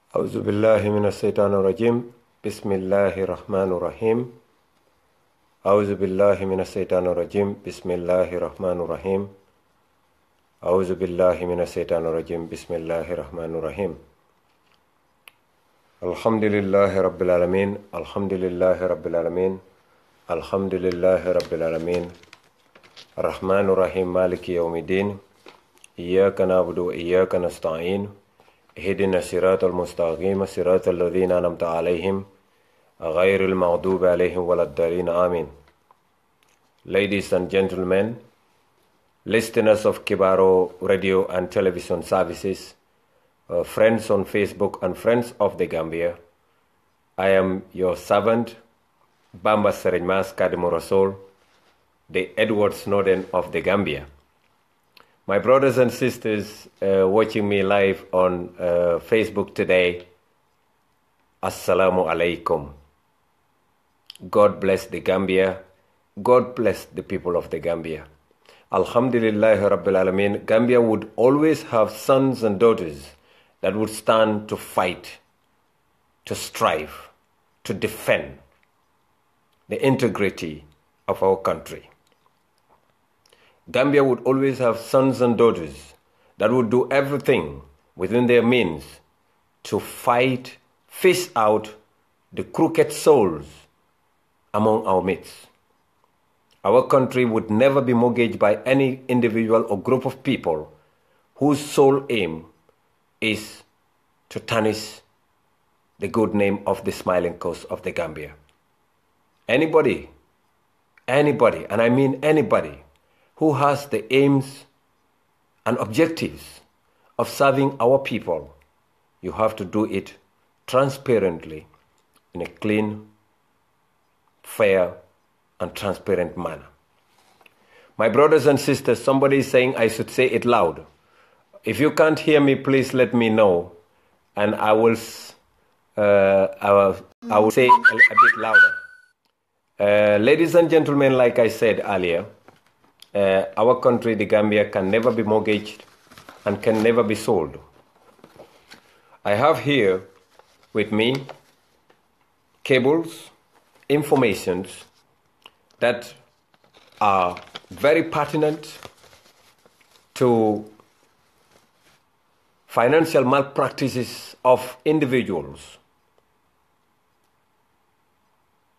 أعوذ بالله من الشيطان الرجيم بسم الله الرحمن الرحيم أعوذ بالله من الشيطان الرجيم بسم الله الرحمن الرحيم أعوذ بالله من الشيطان الرجيم بسم الله الرحمن الرحيم الحمد لله رب العالمين الحمد لله رب العالمين الحمد لله رب العالمين الرحمن الرحيم مالك يوم الدين إياك نعبد وإياك نستعين اهدنا الصراط المستقيم صراط الذين أنعمت عليهم غير المغضوب عليهم ولا الضالين آمين. Ladies and gentlemen, listeners of Kibaro radio and television services, friends on Facebook and friends of the Gambia, I am your servant, Bamba Serenmas Kadimorosol, the Edward Snowden of the Gambia. My brothers and sisters watching me live on Facebook today, Assalamu alaikum. God bless the Gambia. God bless the people of the Gambia. Alhamdulillah Rabbil Alameen. Gambia would always have sons and daughters that would stand to fight, to strive, to defend the integrity of our country. Gambia would always have sons and daughters that would do everything within their means to fight, fish out the crooked souls among our midst. Our country would never be mortgaged by any individual or group of people whose sole aim is to tarnish the good name of the smiling coast of the Gambia. Anybody, and I mean anybody, who has the aims and objectives of serving our people, you have to do it transparently, in a clean, fair, and transparent manner. My brothers and sisters, somebody is saying I should say it loud. If you can't hear me, please let me know, and I will say a bit louder. Ladies and gentlemen, like I said earlier, our country, the Gambia, can never be mortgaged and can never be sold. I have here with me cables, informations that are very pertinent to financial malpractices of individuals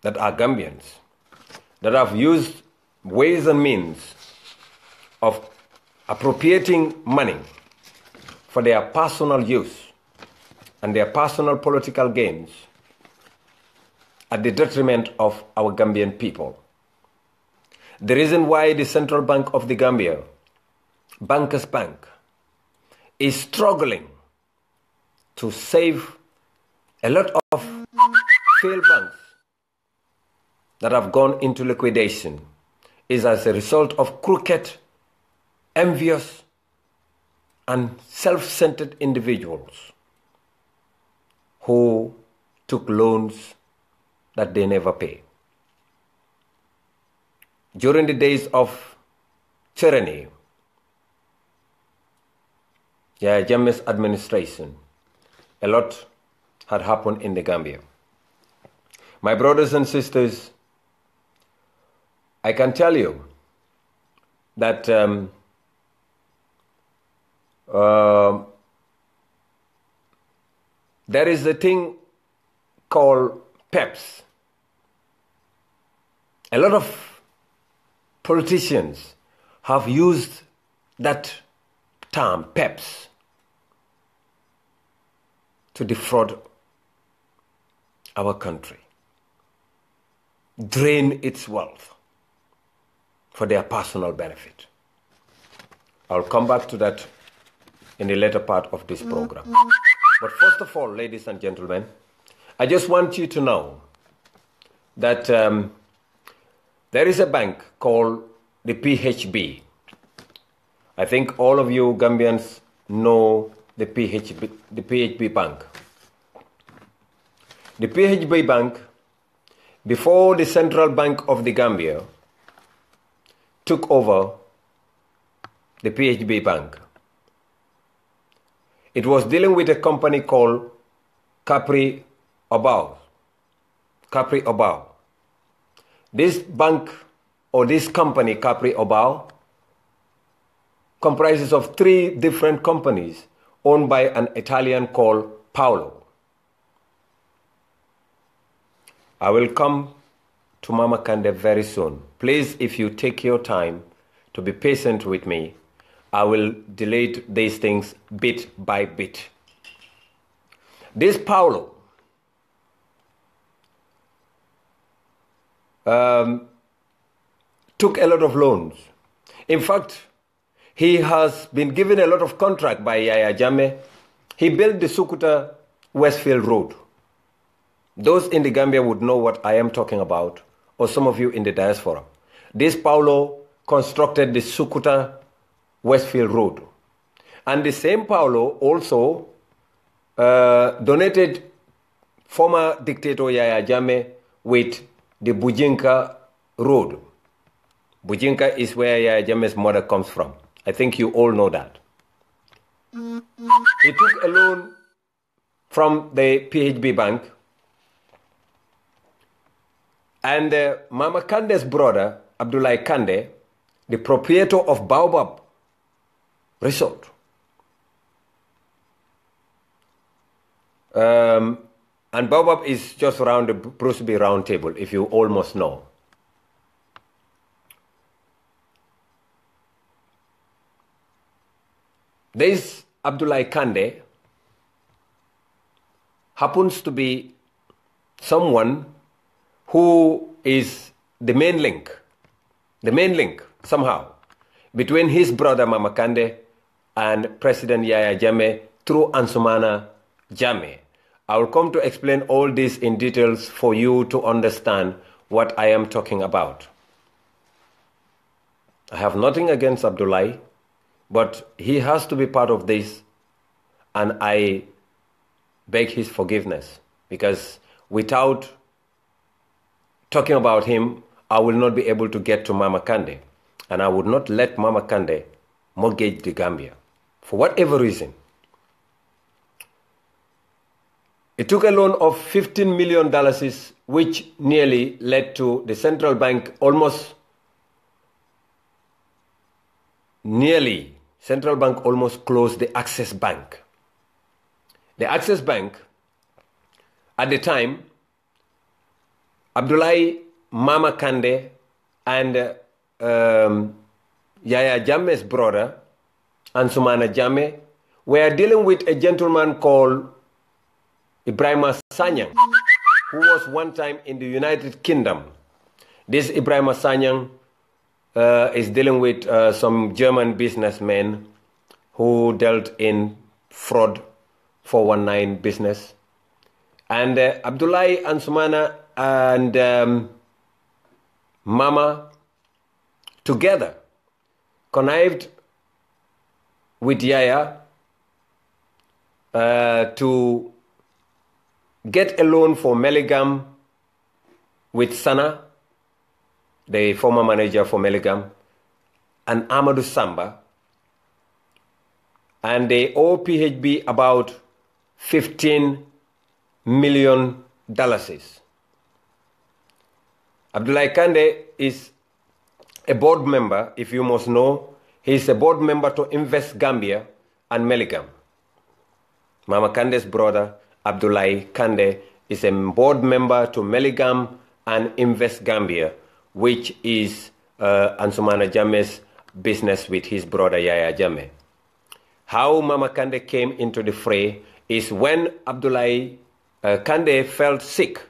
that are Gambians, that have used ways and means of appropriating money for their personal use and their personal political gains at the detriment of our Gambian people. The reason why the Central Bank of the Gambia, Bankers Bank, is struggling to save a lot of failed banks that have gone into liquidation is as a result of crooked, envious, and self-centered individuals who took loans that they never pay. During the days of tyranny, Jammeh's administration, a lot had happened in the Gambia. My brothers and sisters, I can tell you that there is a thing called PEPs. A lot of politicians have used that term, PEPs, to defraud our country, drain its wealth for their personal benefit. I'll come back to that in the later part of this program. But first of all, ladies and gentlemen, I just want you to know that there is a bank called the PHB. I think all of you Gambians know the PHB Bank. The PHB Bank, before the Central Bank of the Gambia took over the PHB Bank, it was dealing with a company called Capri Obao. Capri Obao. This bank or this company, Capri Obao, comprises of 3 different companies owned by an Italian called Paolo. I will come to Mama Kandeh very soon. Please, if you take your time to be patient with me, I will delete these things bit by bit. This Paolo took a lot of loans. In fact, he has been given a lot of contract by Yaya Jammeh. He built the Sukuta Westfield Road. Those in the Gambia would know what I am talking about, or some of you in the diaspora. This Paulo constructed the Sukuta Westfield Road. And the same Paulo also donated former dictator Yaya Jammeh with the Bujinka Road. Bujinka is where Yaya Jammeh's mother comes from. I think you all know that. He took a loan from the PHB Bank, and Mama Kandeh's brother, Abdullah Kandeh, the proprietor of Baobab Resort, and Baobab is just around the Bruce B round table, if you almost know. This Abdullah Kandeh happens to be someone who is the main link somehow between his brother Mama Kandeh and President Yaya Jammeh through Ansumana Jammeh. I will come to explain all this in details for you to understand what I am talking about. I have nothing against Abdullah, but he has to be part of this, and I beg his forgiveness, because without talking about him, I will not be able to get to Mama Kandeh, and I would not let Mama Kandeh mortgage the Gambia for whatever reason. It took a loan of $15 million, which nearly led to the central bank almost closed the Access Bank. The Access Bank, at the time, Abdullah, Mama Kandeh, and Yaya Jammeh's brother, Ansumana Jammeh, were dealing with a gentleman called Ibrahima Sanyang, who was one time in the United Kingdom. This Ibrahima Sanyang is dealing with some German businessmen who dealt in fraud, 419 business. And Abdullah, Ansumana, and Mama together connived with Yaya to get a loan for Meligam with Sana, the former manager for Meligam, and Amadou Samba, and they owe PHB about $15 million. Abdullah Kandeh is a board member, if you must know. He is a board member to Invest Gambia and Meligam. Mama Kandeh's brother, Abdullah Kandeh, is a board member to Meligam and Invest Gambia, which is Ansumana Jammeh's business with his brother Yaya Jammeh. How Mama Kandeh came into the fray is when Abdullah Kandeh felt sick.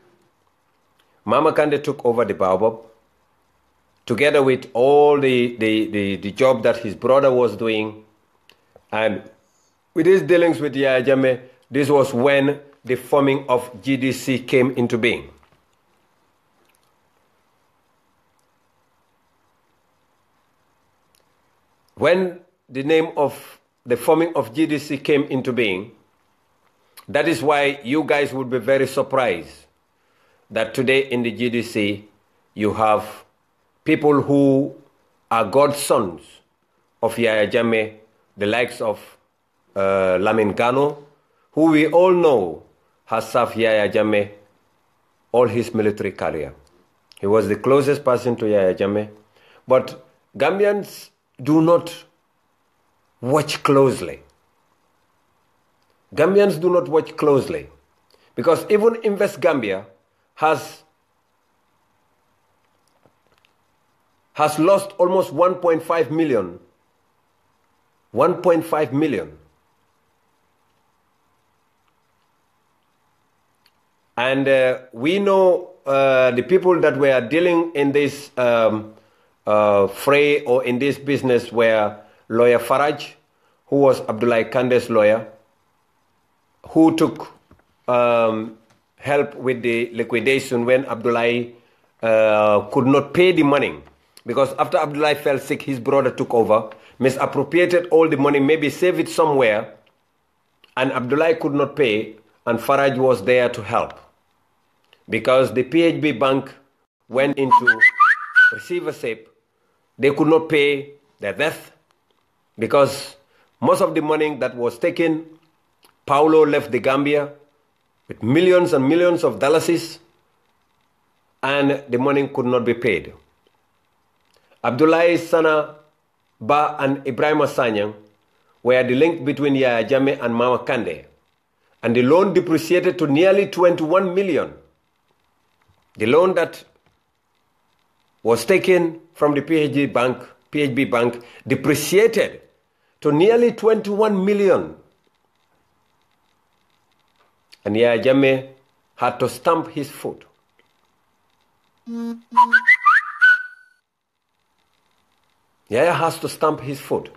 Mama Kandeh took over the Baobab, together with all the job that his brother was doing. And with his dealings with Yaya Jammeh, this was when the forming of GDC came into being. When the name of the forming of GDC came into being, that is why you guys would be very surprised that today in the GDC you have people who are godsons of Yaya Jammeh, the likes of Lamin Gano, who we all know has served Yaya Jammeh all his military career. He was the closest person to Yaya Jammeh. But Gambians do not watch closely. Gambians do not watch closely. Because even Invest Gambia has lost almost 1.5 million. 1.5 million. And we know the people that were dealing in this fray or in this business were lawyer Faraj, who was Abdullah Kandeh's lawyer, who took help with the liquidation when Abdullah could not pay the money. Because after Abdullah fell sick, his brother took over, misappropriated all the money, maybe saved it somewhere, and Abdullah could not pay, and Faraj was there to help. Because the PHB bank went into receivership, they could not pay their debt, because most of the money that was taken, Paulo left the Gambia with millions and millions of dollars, and the money could not be paid. Abdullah Sana Ba and Ibrahim Sanyang were the link between Yaya Jammeh and Mama Kandeh, and the loan depreciated to nearly 21 million. The loan that was taken from the PHB bank depreciated to nearly 21 million. And Yaya Jammeh had to stamp his foot. Yaya has to stamp his foot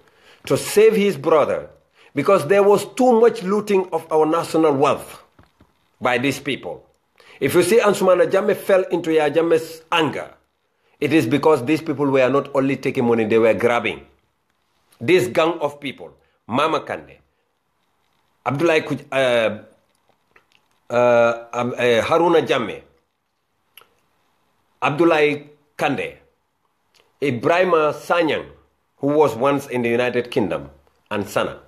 to save his brother, because there was too much looting of our national wealth by these people. If you see Ansumana Jammeh fell into Yaya Jammeh's anger, it is because these people were not only taking money, they were grabbing. This gang of people, Mama Kandeh, Abdullah Haruna Jammeh, Abdullah Kandeh, Ibrahim Sanyang, who was once in the United Kingdom, and Sana.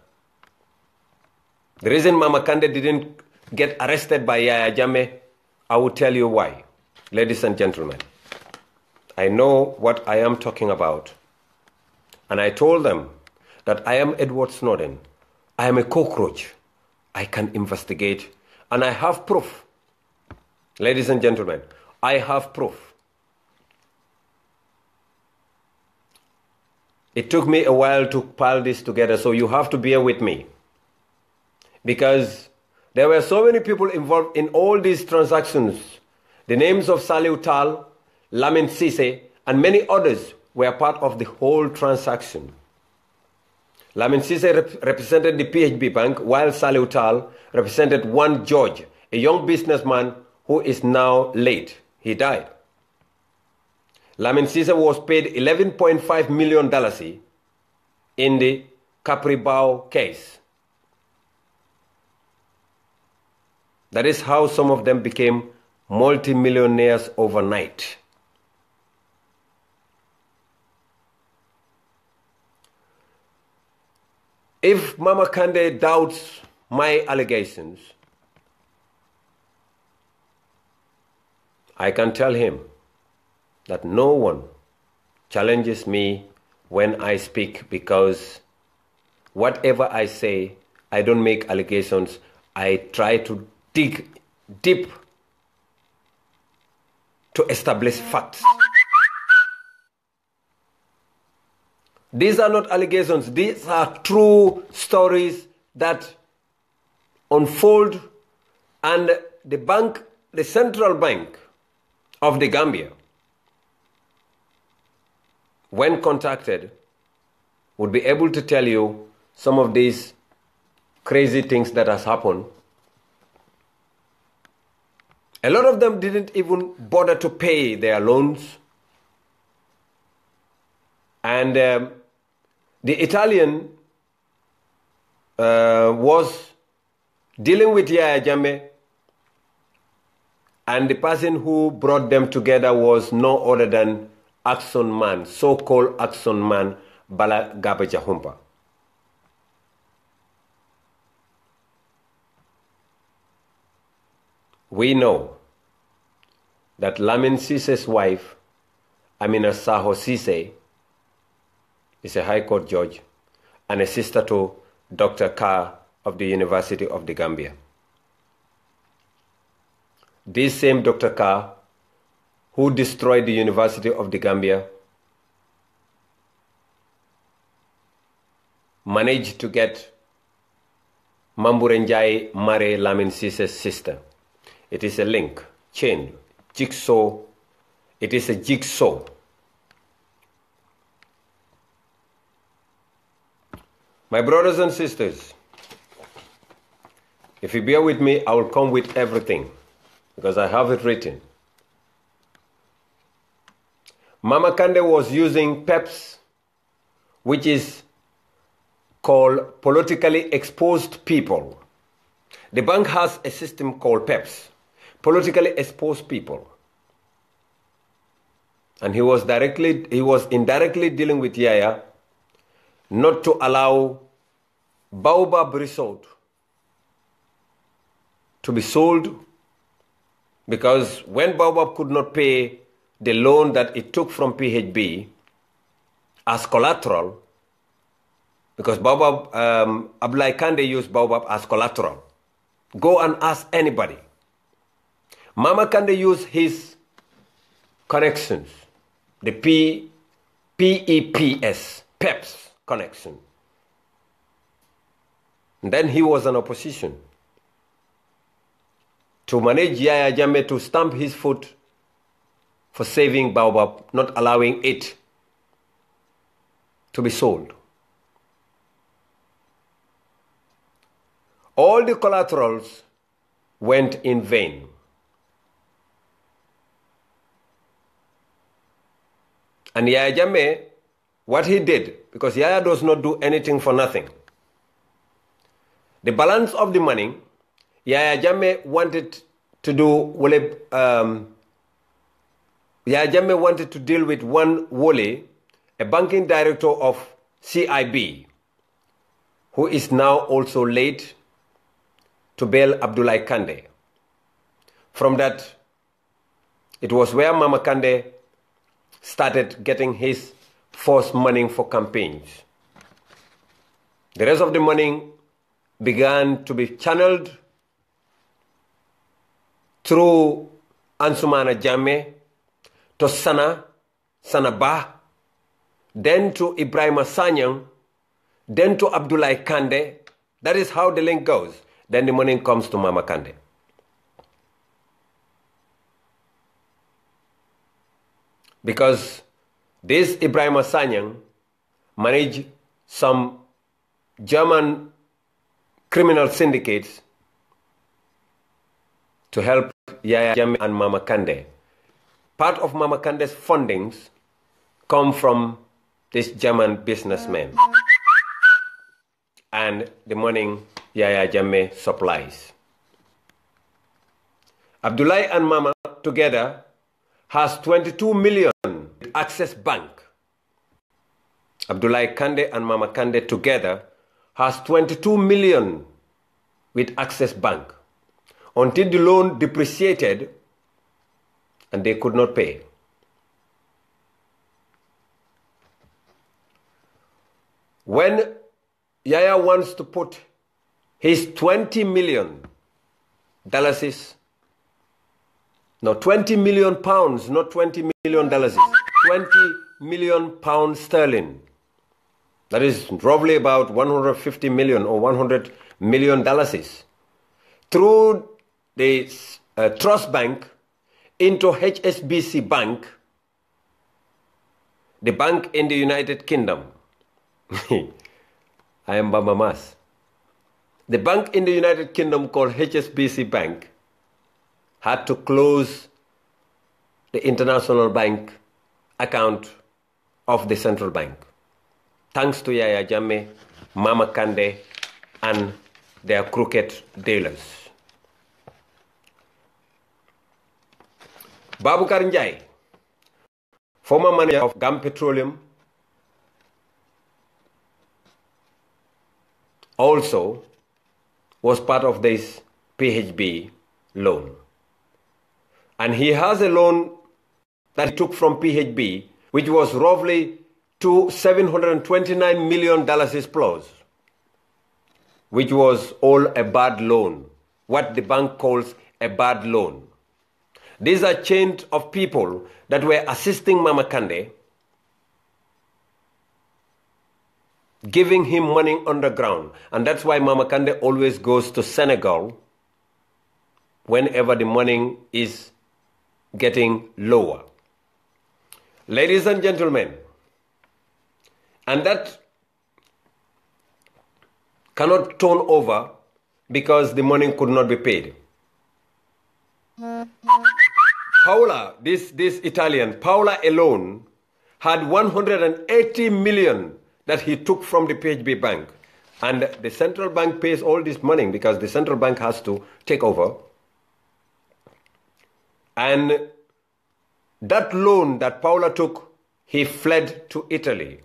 The reason Mama Kandeh didn't get arrested by Yaya Jammeh, I will tell you why. Ladies and gentlemen, I know what I am talking about. And I told them that I am Edward Snowden. I am a cockroach. I can investigate. And I have proof. Ladies and gentlemen, I have proof. It took me a while to pile this together, so you have to bear with me. Because there were so many people involved in all these transactions. The names of Saliu Tal, Lamin Sise, and many others were part of the whole transaction. Lamin Sise represented the PHB Bank, while Saliu Tal represented one George, a young businessman who is now late. He died. Lamin Sise was paid $11.5 million in the Capribao case. That is how some of them became multimillionaires overnight. If Mama Kandeh doubts my allegations, I can tell him that no one challenges me when I speak, because whatever I say, I don't make allegations. I try to dig deep to establish facts. These are not allegations. These are true stories that unfold, and the bank, the central bank of the Gambia, when contacted, would be able to tell you some of these crazy things that has happened. A lot of them didn't even bother to pay their loans. And the Italian was dealing with Yaya Jammeh, and the person who brought them together was no other than Action Man, so-called Action Man, Bala Gabajahumpa. we know that Lamin Ceesay's wife, Amina Saho Ceesay, is a High Court judge and a sister to Dr. Carr of the University of the Gambia. This same Dr. Carr, who destroyed the University of the Gambia, managed to get Mambure Njai marry Lamin Ceesay's sister. It is a link, chain, jigsaw. It is a jigsaw. My brothers and sisters, if you bear with me, I will come with everything because I have it written. Mama Kandeh was using PEPs, which is called politically exposed people. The bank has a system called PEPs, politically exposed people. And he was indirectly dealing with Yaya not to allow Baobab Resort to be sold, because when Baobab could not pay the loan that it took from PHB as collateral, because Baobab, Abdullah Kandeh used Baobab as collateral. Go and ask anybody. Mama Kandeh used his connections, the PEPS connection. And then he was an opposition to manage Yaya Jammeh to stamp his foot for saving Baobab, not allowing it to be sold. All the collaterals went in vain. And Yaya Jammeh, what he did, because Yaya does not do anything for nothing. The balance of the money, Yaya Jammeh wanted to do, Yaya Jammeh wanted to deal with one Wole, a banking director of CIB, who is now also late, to bail Abdullah Kandeh. From that, it was where Mama Kandeh started getting his first money for campaigns. The rest of the money began to be channeled through Ansumana Jammeh to Sana Bah, then to Ibrahima Sanyang, then to Abdullah Kandeh. That is how the link goes. Then the money comes to Mama Kandeh. Because this Ibrahima Sanyang managed some German criminal syndicates to help Yaya Jammeh and Mama Kandeh. Part of Mama Kandeh's fundings come from this German businessman. And the money Yaya Jammeh supplies. Abdullah and Mama together has 22 million with Access Bank. Abdullah Kandeh and Mama Kandeh together has 22 million with Access Bank until the loan depreciated and they could not pay. When Yaya wants to put his 20 million dollars, no, 20 million pounds, not 20 million dollars, 20 million pounds sterling. That is roughly about 150 million or 100 million dollars through the trust bank into HSBC Bank, the bank in the United Kingdom. I am Bamamas. The bank in the United Kingdom called HSBC Bank had to close the international bank account of the central bank. Thanks to Yaya Jammeh, Mama Kandeh, and their crooked dealers. Babukar Njai, former manager of Gam Petroleum, also was part of this PHB loan. And he has a loan that he took from PHB, which was roughly to $729 million plus, which was all a bad loan, what the bank calls a bad loan. These are chains of people that were assisting Mama Kandeh, giving him money on the ground. And that's why Mama Kandeh always goes to Senegal whenever the money is getting lower. Ladies and gentlemen, and that cannot turn over because the money could not be paid. Paula, this Italian, Paula alone had 180 million that he took from the PHB bank. And the central bank pays all this money because the central bank has to take over. And that loan that Paula took, he fled to Italy.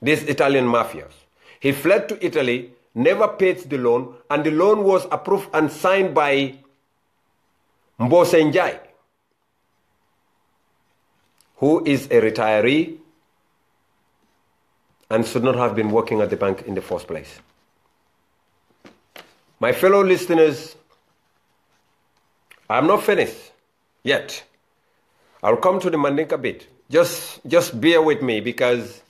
This Italian mafias. He fled to Italy, never paid the loan, and the loan was approved and signed by Mbosenjai, who is a retiree and should not have been working at the bank in the first place. My fellow listeners, I'm not finished yet. I'll come to the Mandinka bit. Just bear with me because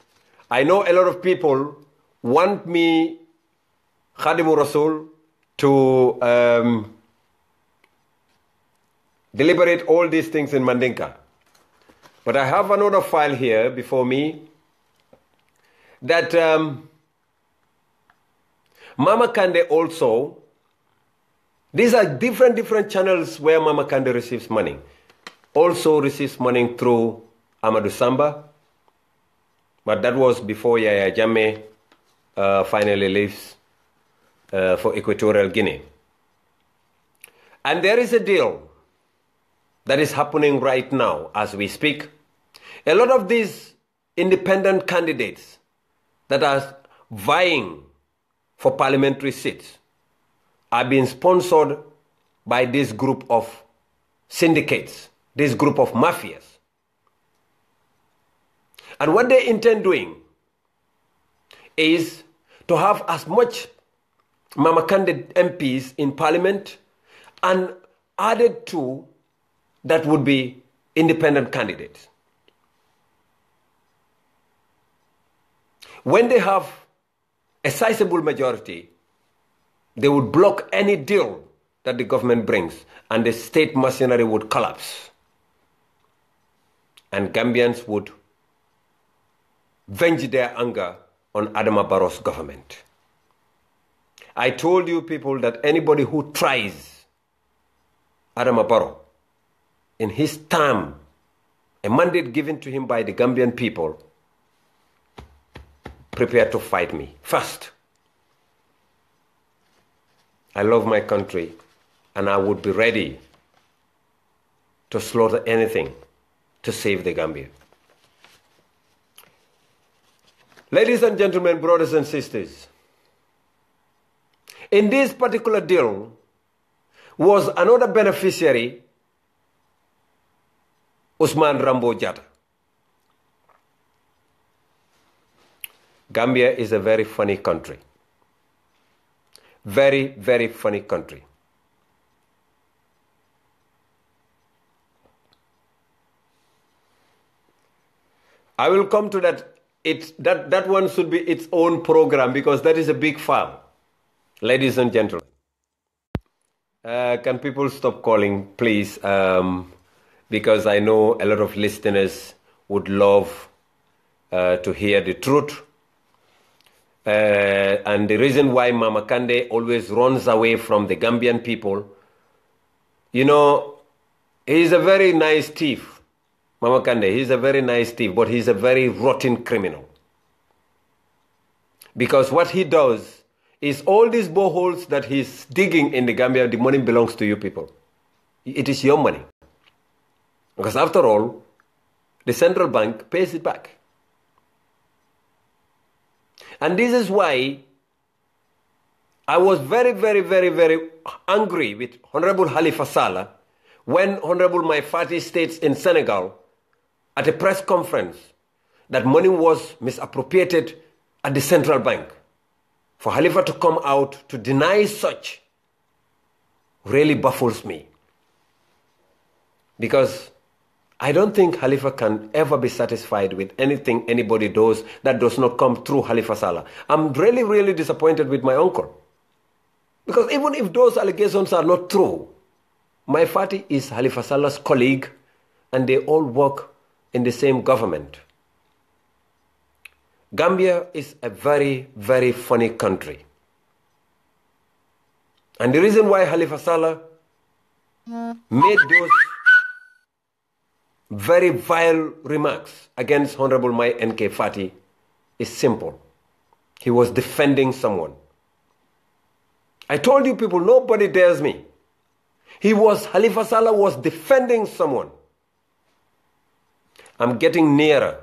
I know a lot of people want me, Khadimu Rasul, to deliberate all these things in Mandinka. But I have another file here before me that Mama Kandeh also, these are different channels where Mama Kandeh receives money. Also receives money through Amadou Samba, but that was before Yaya Jammeh finally leaves for Equatorial Guinea. And there is a deal that is happening right now as we speak. A lot of these independent candidates that are vying for parliamentary seats are being sponsored by this group of syndicates, this group of mafias. And what they intend doing is to have as much Mama Kandeh MPs in parliament and added to that would be independent candidates. When they have a sizable majority, they would block any deal that the government brings and the state machinery would collapse. And Gambians would venge their anger on Adama Barrow's government. I told you people that anybody who tries Adama Barrow in his term, a mandate given to him by the Gambian people, prepare to fight me. First, I love my country and I would be ready to slaughter anything to save the Gambia. Ladies and gentlemen, brothers and sisters, in this particular deal was another beneficiary, Usman Rambo Jatta. Gambia is a very funny country. Very, very funny country. I will come to that. That one should be its own program because that is a big file. Ladies and gentlemen, can people stop calling, please? Because I know a lot of listeners would love to hear the truth. And the reason why Mama Kandeh always runs away from the Gambian people, you know, he's a very nice thief. Mama Kandeh, he's a very nice thief, but he's a very rotten criminal. Because what he does is all these boreholes that he's digging in the Gambia, the money belongs to you people. It is your money. Because after all, the central bank pays it back. And this is why I was very, very, very, very angry with Honorable Halifa Sallah when Honorable Maifati states in Senegal at a press conference that money was misappropriated at the central bank, for Halifa to come out to deny such really baffles me. Because I don't think Halifa can ever be satisfied with anything anybody does that does not come through Halifa Sallah. I'm really, really disappointed with my uncle. Because even if those allegations are not true, Maifati is Halifa Salah's colleague and they all work in the same government. Gambia is a very, very funny country. And the reason why Halifa Sallah made those very vile remarks against Honorable Mai N.K. Fati is simple. He was defending someone. I told you people, nobody dares me. Halifa Sallah was defending someone. I'm getting nearer.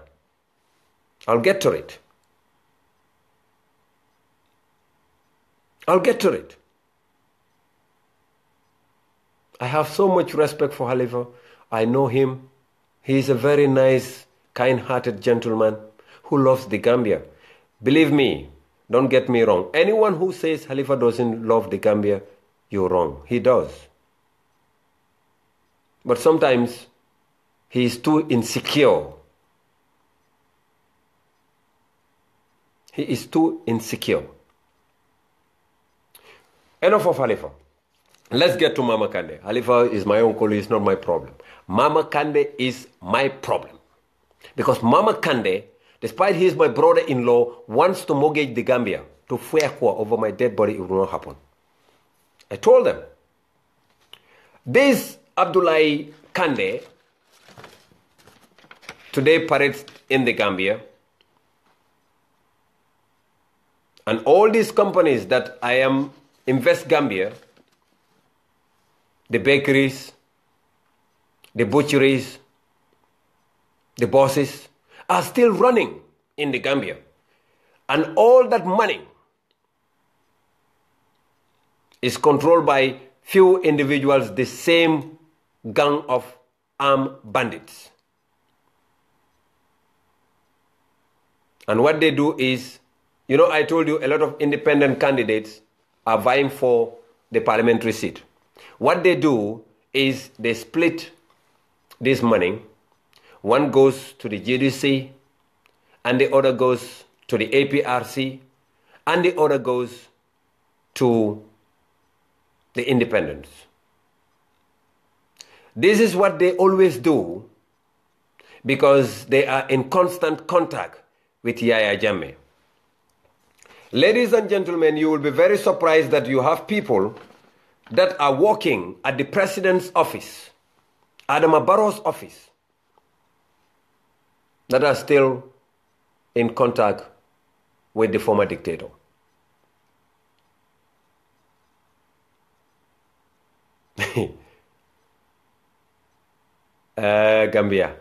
I'll get to it. I'll get to it. I have so much respect for Halifa. I know him. He is a very nice, kind-hearted gentleman who loves the Gambia. Believe me, don't get me wrong. Anyone who says Halifa doesn't love the Gambia, you're wrong. He does. But sometimes he is too insecure. He is too insecure. Enough of Halifa. Let's get to Mama Kandeh. Halifa is my uncle, he's not my problem. Mama Kandeh is my problem. Because Mama Kandeh, despite he is my brother-in-law, wants to mortgage the Gambia to Fuekwa over my dead body. It will not happen. I told them. This Abdullahi Kandeh today parades in the Gambia. And all these companies that I am Invest Gambia, the bakeries, the butcheries, the bosses are still running in the Gambia. And all that money is controlled by few individuals, the same gang of armed bandits. And what they do is, you know, I told you a lot of independent candidates are vying for the parliamentary seat. What they do is they split this money. One goes to the GDC, and the other goes to the APRC, and the other goes to the independents. This is what they always do because they are in constant contact with Yaya Jammeh. Ladies and gentlemen, you will be very surprised that you have people that are working at the president's office, Adama Barrow's office, that are still in contact with the former dictator. Gambia.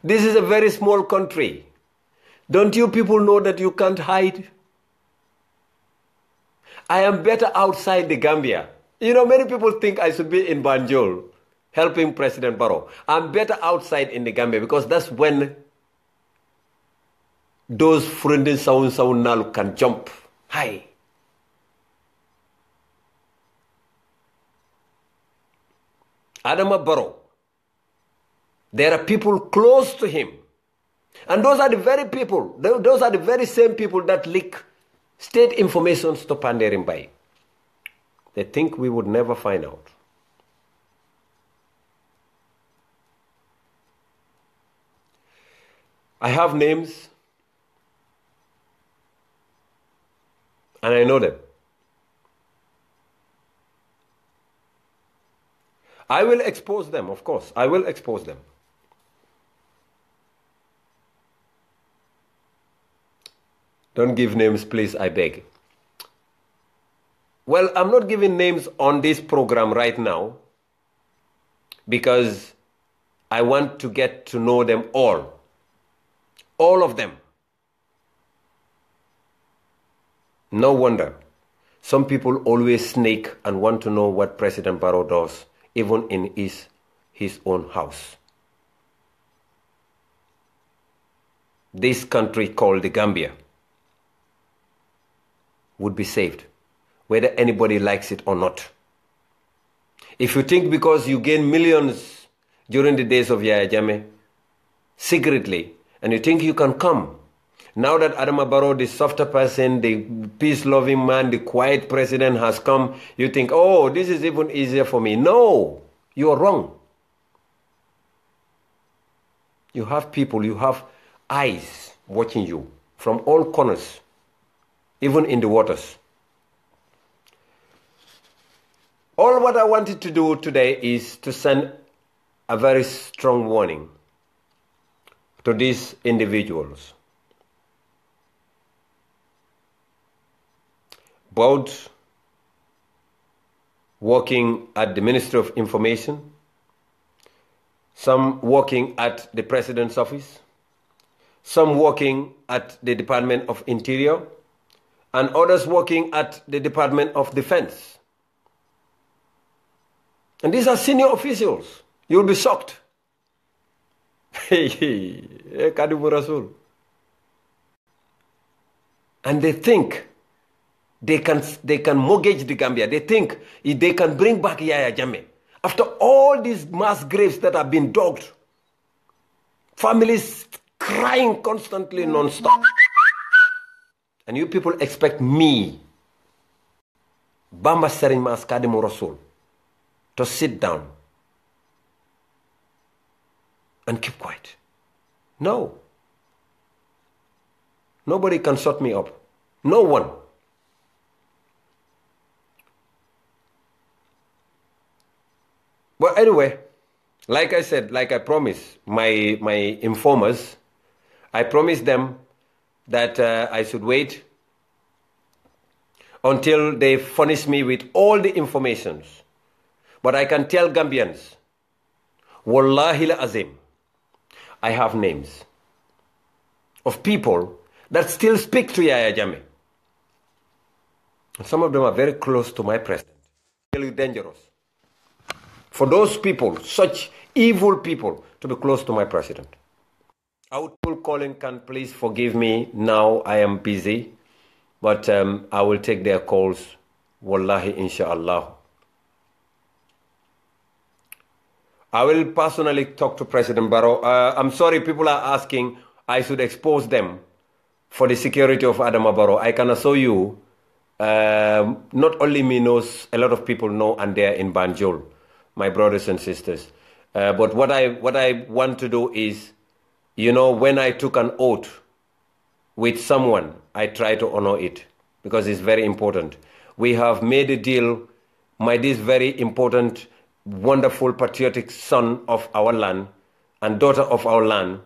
This is a very small country. Don't you people know that you can't hide? I am better outside the Gambia. You know, many people think I should be in Banjul helping President Barrow. I'm better outside in the Gambia because that's when those friendly sound now can jump high. Adama Barrow. There are people close to him. And those are the very people, those are the very same people that leak state information to Pandering by. They think we would never find out. I have names and I know them. I will expose them, of course. I will expose them. Don't give names, please, I beg. Well, I'm not giving names on this program right now because I want to get to know them all. All of them. No wonder. Some people always snake and want to know what President Barrow does even in his own house. This country called the Gambia would be saved, whether anybody likes it or not. If you think because you gain millions during the days of Yaya Jammeh, secretly, and you think you can come, now that Adama Barrow, the softer person, the peace-loving man, the quiet president has come, you think, oh, this is even easier for me. No, you are wrong. You have people, you have eyes watching you from all corners, even in the waters. All what I wanted to do today is to send a very strong warning to these individuals, both working at the Ministry of Information, some working at the President's office, some working at the Department of Interior, and others working at the Department of Defense. And these are senior officials. You'll be shocked. Kadibu Rasul. And they think they can mortgage the Gambia. They think they can bring back Yaya Jammeh. After all these mass graves that have been dug, families crying constantly non-stop. And you people expect me, Bamba Serigne Mass Kadimu Rasul, to sit down and keep quiet. No. Nobody can shut me up. No one. But anyway, like I said, like I promised my informers, I promised them that I should wait until they furnish me with all the informations. But I can tell Gambians, Wallahi la Azim, I have names of people that still speak to Yaya Jammeh. And some of them are very close to my president. Really dangerous. For those people, such evil people, to be close to my president. I would call in, can please forgive me now, I am busy, but I will take their calls, wallahi, inshallah. I will personally talk to President Barrow. I'm sorry, people are asking, I should expose them for the security of Adama Barrow. I can assure you, not only me knows, a lot of people know, and they're in Banjul, my brothers and sisters. But what I want to do is, you know, when I took an oath with someone, I try to honor it because it's very important. We have made a deal, this very important, wonderful, patriotic son of our land and daughter of our land.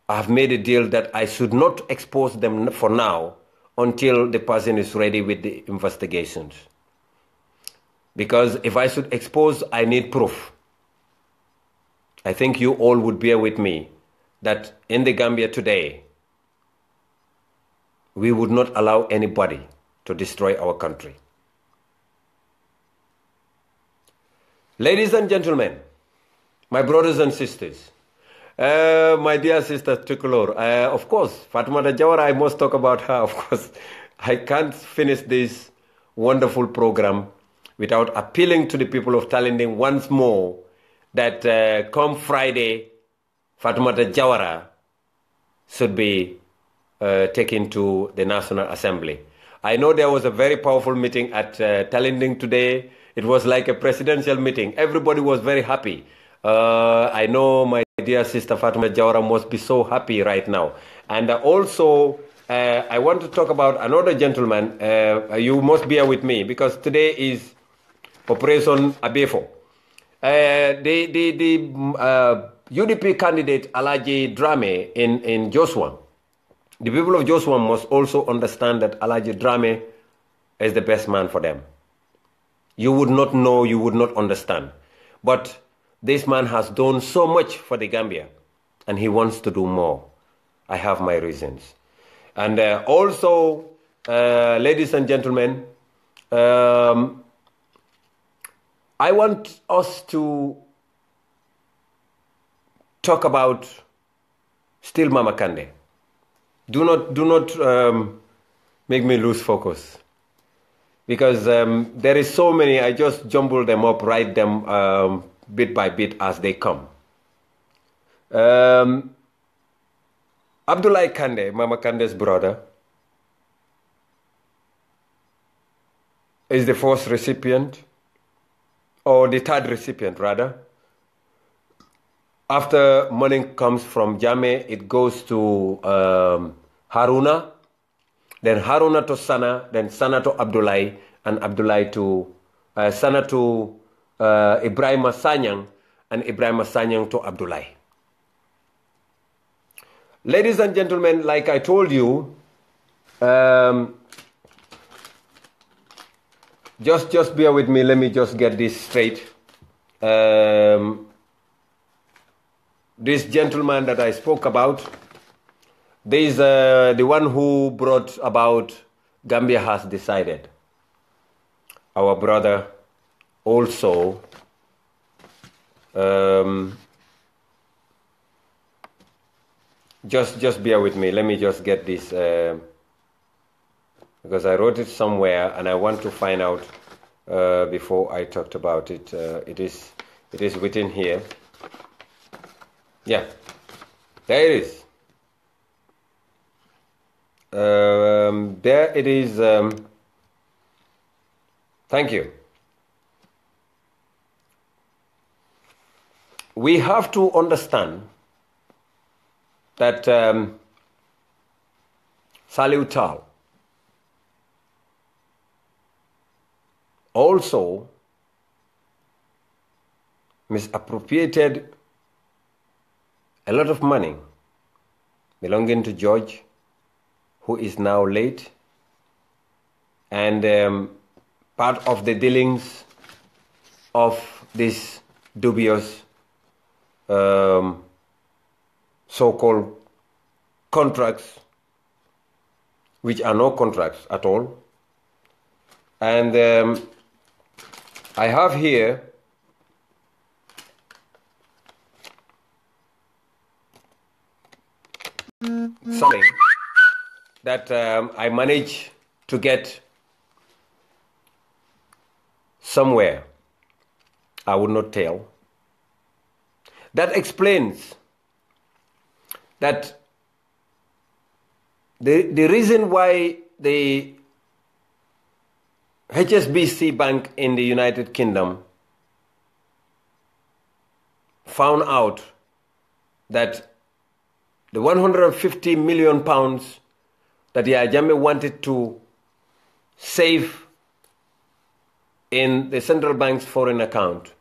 I have made a deal that I should not expose them for now until the person is ready with the investigations. Because if I should expose, I need proof. I think you all would bear with me that in the Gambia today, we would not allow anybody to destroy our country. Ladies and gentlemen, my brothers and sisters, my dear sister Tukulor, of course, Fatoumata Jawara, I must talk about her, of course. I can't finish this wonderful program without appealing to the people of Talinding once more that come Friday, Fatoumata Jawara should be taken to the National Assembly. I know there was a very powerful meeting at Talinding today. It was like a presidential meeting. Everybody was very happy. I know my dear sister Fatoumata Jawara must be so happy right now. And also, I want to talk about another gentleman. You must bear with me because today is Operation Abefo. The UDP candidate Alaji Drame in Joshua. The people of Joshua must also understand that Alaji Drame is the best man for them. You would not know, you would not understand. But this man has done so much for the Gambia, and he wants to do more. I have my reasons. And also, ladies and gentlemen, I want us to talk about still Mama Kandeh. Do not make me lose focus, because there is so many. I just jumble them up, write them bit by bit as they come. Abdoulaye Kandeh, Mama Kandeh's brother, is the first recipient, or the third recipient rather. After money comes from Jammeh, it goes to Haruna, then Haruna to Sana, then Sana to Abdoulaye, and Abdoulaye to Sana to Ibrahima Sanyang, and Ibrahima Sanyang to Abdoulaye. Ladies and gentlemen, like I told you, just bear with me. Let me just get this straight. This gentleman that I spoke about, there is the one who brought about Gambia has decided. Our brother also just bear with me. Let me just get this because I wrote it somewhere and I want to find out before I talked about it. It is written here. Yeah, there it is. There it is. Thank you. We have to understand that Saliu Tal also misappropriated a lot of money belonging to George, who is now late, and part of the dealings of this dubious so-called contracts, which are no contracts at all. And I have here something that I managed to get somewhere. I would not tell. That explains that the reason why the HSBC Bank in the United Kingdom found out that the 150 million pounds that Yahya Jammeh wanted to save in the central bank's foreign account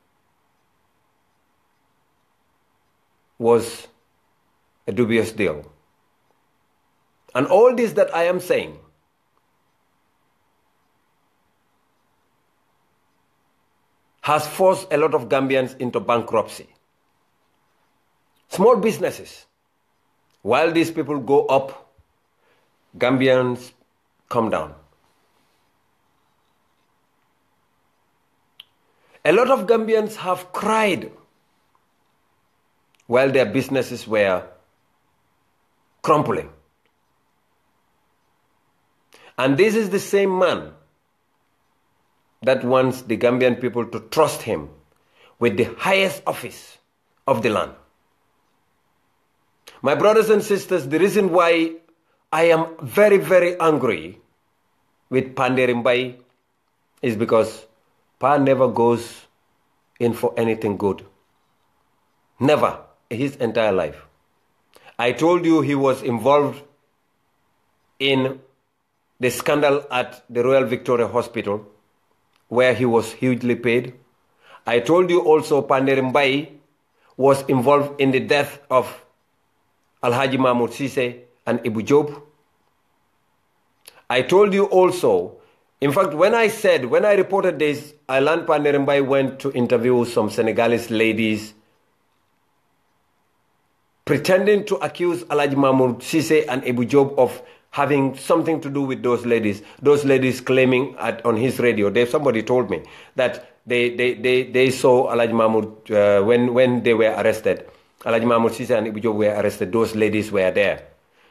was a dubious deal. And all this that I am saying has forced a lot of Gambians into bankruptcy. Small businesses. While these people go up, Gambians come down. A lot of Gambians have cried while their businesses were crumbling. And this is the same man that wants the Gambian people to trust him with the highest office of the land. My brothers and sisters, the reason why I am very, very angry with Pandeh is because Pa never goes in for anything good. Never, his entire life. I told you he was involved in the scandal at the Royal Victoria Hospital, where he was hugely paid. I told you also Pandeh was involved in the death of Alhaji Mahmoud Sise and Ibu Job. I told you also, in fact, when I reported this, Alan Pandeh went to interview some Senegalese ladies pretending to accuse Alhaji Mahmoud Sise and Ibu Job of having something to do with those ladies. Those ladies claiming on his radio, somebody told me that they saw Alhaji Mahmoud when they were arrested. Alhaji Mahmoud Sise and Ibu Job were arrested. Those ladies were there.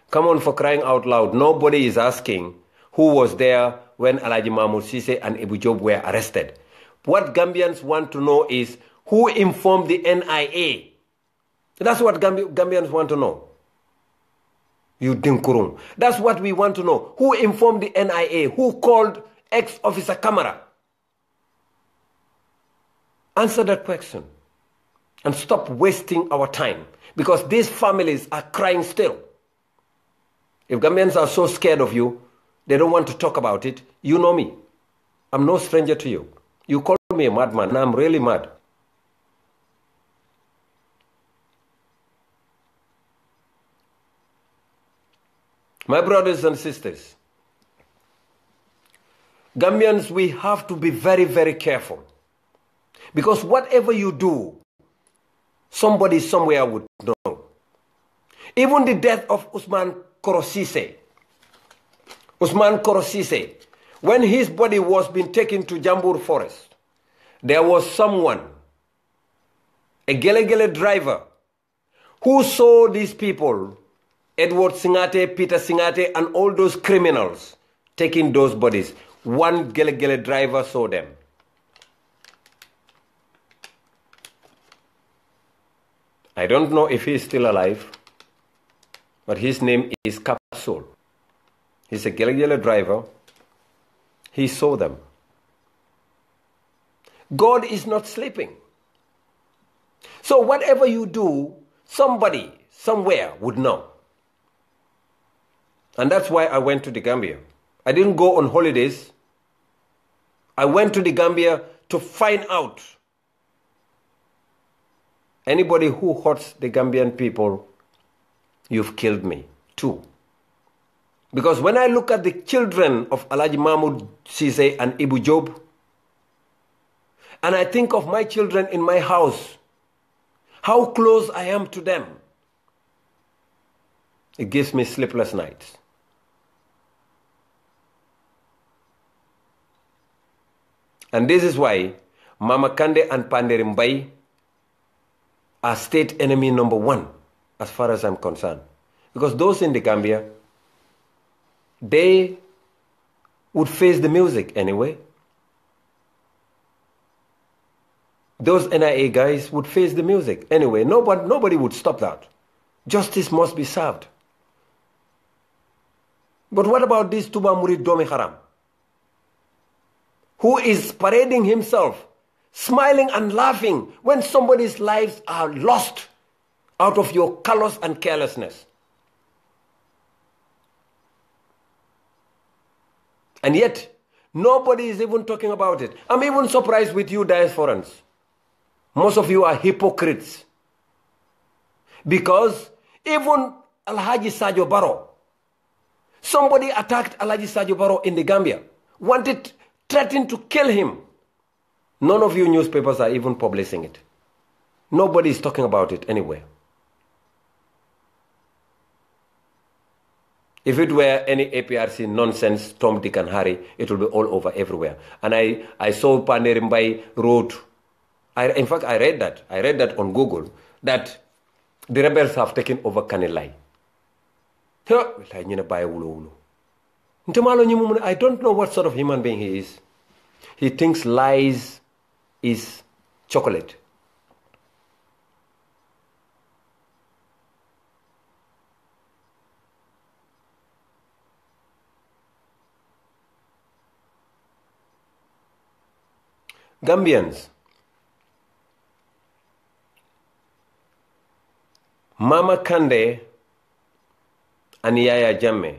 Come on, for crying out loud. Nobody is asking who was there when Alhaji Mahmoud Sise and Ibu Job were arrested. What Gambians want to know is who informed the NIA. That's what Gambians want to know. You dinkurung. That's what we want to know. Who informed the NIA? Who called ex-officer Kamara? Answer that question. And stop wasting our time. Because these families are crying still. If Gambians are so scared of you, they don't want to talk about it. You know me. I'm no stranger to you. You call me a madman, and I'm really mad. My brothers and sisters, Gambians, we have to be very, very careful. Because whatever you do, somebody somewhere would know. Even the death of Usman Korosise, when his body was being taken to Jambur Forest, there was someone, a Gele driver, who saw these people, Edward Singate, Peter Singate, and all those criminals taking those bodies. One Gele driver saw them. I don't know if he is still alive, but his name is Capsule. He's a Gele driver. He saw them. God is not sleeping. So whatever you do, somebody, somewhere would know. And that's why I went to the Gambia. I didn't go on holidays. I went to the Gambia to find out anybody who hurts the Gambian people, you've killed me too. Because when I look at the children of Alhaji Mahmoud Sise and Ibu Job, and I think of my children in my house, how close I am to them, it gives me sleepless nights. And this is why Mama Kandeh and Panderi Mbai are state enemy number one, as far as I'm concerned. Because those in the Gambia, they would face the music anyway. Those NIA guys would face the music anyway. Nobody would stop that. Justice must be served. But what about this Tuba Murid Domi Haram, who is parading himself, smiling and laughing when somebody's lives are lost out of your callous and carelessness? And yet, nobody is even talking about it. I'm even surprised with you diasporans. Most of you are hypocrites. Because even Alhaji Sajo Barrow, somebody attacked Alhaji Sajo Barrow in the Gambia, threatened to kill him. None of you newspapers are even publishing it. Nobody is talking about it anywhere. If it were any APRC nonsense, Tom, Dick and Harry, it will be all over everywhere. And I saw Panderi Mbai wrote, in fact, I read that on Google, that the rebels have taken over Kanilai. I don't know what sort of human being he is. He thinks lies is chocolate. Gambians, Mama Kandeh and Yaya Jammeh,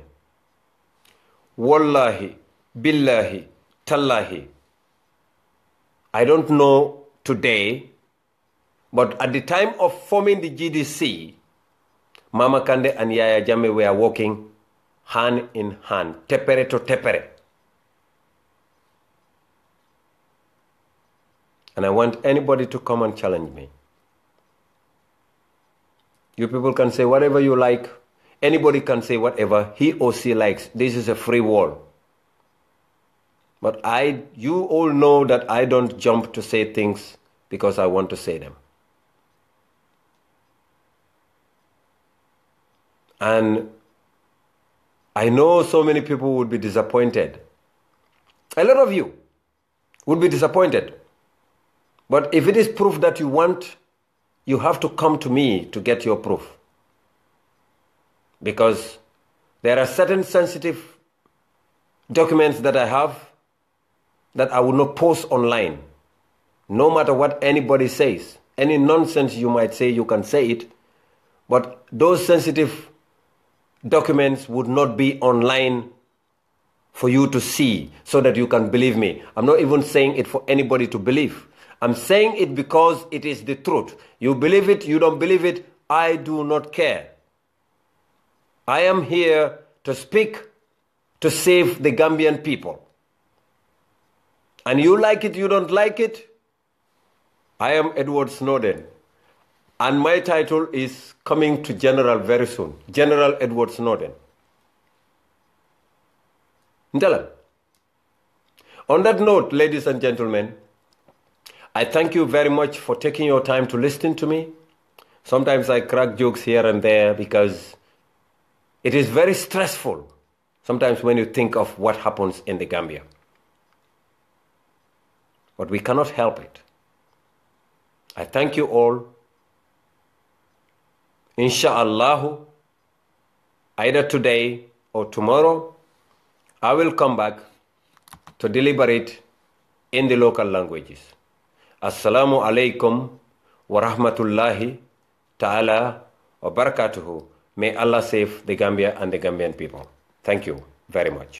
wallahi, billahi, tallahi, I don't know today, but at the time of forming the GDC, Mama Kandeh and Yaya Jammeh were walking hand in hand, tepere to tepere. And I want anybody to come and challenge me. You people can say whatever you like. Anybody can say whatever he or she likes. This is a free world. But you all know that I don't jump to say things because I want to say them. And I know so many people would be disappointed. A lot of you would be disappointed. But if it is proof that you want, you have to come to me to get your proof. Because there are certain sensitive documents that I have that I will not post online. No matter what anybody says. Any nonsense you might say, you can say it. But those sensitive documents would not be online for you to see so that you can believe me. I'm not even saying it for anybody to believe. I'm saying it because it is the truth. You believe it, you don't believe it, I do not care. I am here to speak to save the Gambian people. And you like it, you don't like it. I am Edward Snowden. And my title is coming to General very soon. General Edward Snowden. Ndala. On that note, ladies and gentlemen, I thank you very much for taking your time to listen to me. Sometimes I crack jokes here and there because it is very stressful sometimes when you think of what happens in the Gambia. But we cannot help it. I thank you all. Insha'Allah, either today or tomorrow, I will come back to deliberate in the local languages. Assalamu alaikum wa rahmatullahi ta'ala wa barakatuhu. May Allah save the Gambia and the Gambian people. Thank you very much.